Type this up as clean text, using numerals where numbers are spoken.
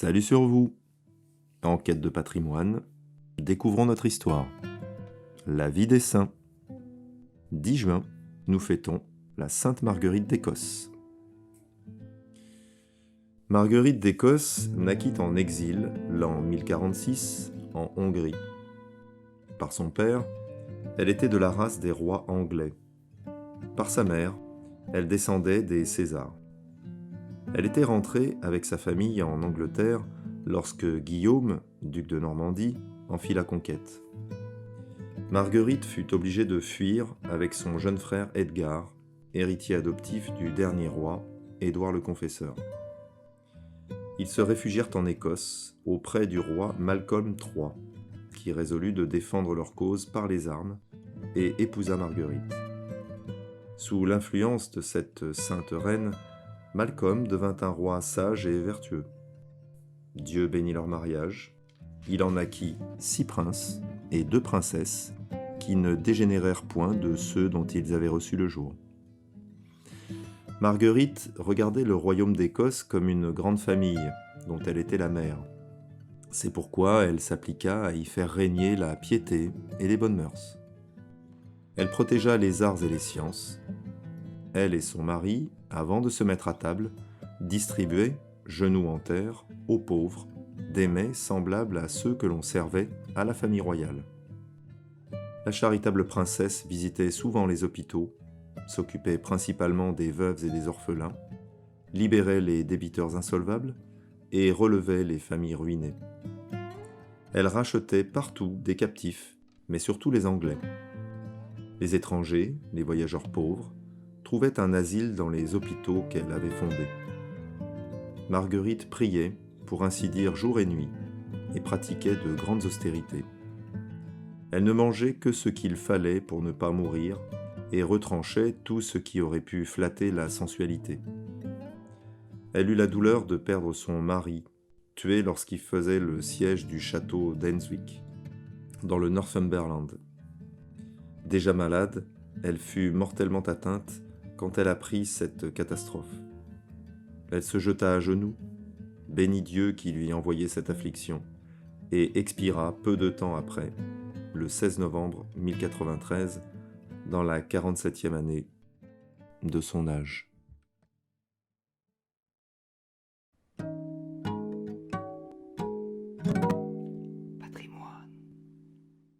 Salut sur vous! En quête de patrimoine, découvrons notre histoire. La vie des saints. 10 juin, nous fêtons la Sainte Marguerite d'Écosse. Marguerite d'Écosse naquit en exil l'an 1046 en Hongrie. Par son père, elle était de la race des rois anglais. Par sa mère, elle descendait des Césars. Elle était rentrée avec sa famille en Angleterre lorsque Guillaume, duc de Normandie, en fit la conquête. Marguerite fut obligée de fuir avec son jeune frère Edgar, héritier adoptif du dernier roi, Édouard le Confesseur. Ils se réfugièrent en Écosse, auprès du roi Malcolm III, qui résolut de défendre leur cause par les armes, et épousa Marguerite. Sous l'influence de cette sainte reine, Malcolm devint un roi sage et vertueux. Dieu bénit leur mariage. Il en naquit 6 princes et 2 princesses qui ne dégénérèrent point de ceux dont ils avaient reçu le jour. Marguerite regardait le royaume d'Écosse comme une grande famille dont elle était la mère. C'est pourquoi elle s'appliqua à y faire régner la piété et les bonnes mœurs. Elle protégea les arts et les sciences. Elle et son mari, avant de se mettre à table, distribuaient, genoux en terre, aux pauvres, des mets semblables à ceux que l'on servait à la famille royale. La charitable princesse visitait souvent les hôpitaux, s'occupait principalement des veuves et des orphelins, libérait les débiteurs insolvables et relevait les familles ruinées. Elle rachetait partout des captifs, mais surtout les Anglais. Les étrangers, les voyageurs pauvres, trouvaient un asile dans les hôpitaux qu'elle avait fondés. Marguerite priait, pour ainsi dire jour et nuit, et pratiquait de grandes austérités. Elle ne mangeait que ce qu'il fallait pour ne pas mourir et retranchait tout ce qui aurait pu flatter la sensualité. Elle eut la douleur de perdre son mari, tué lorsqu'il faisait le siège du château d'Enswick, dans le Northumberland. Déjà malade, elle fut mortellement atteinte quand elle apprit cette catastrophe. Elle se jeta à genoux, bénit Dieu qui lui envoyait cette affliction, et expira peu de temps après, le 16 novembre 1093, dans la 47e année de son âge.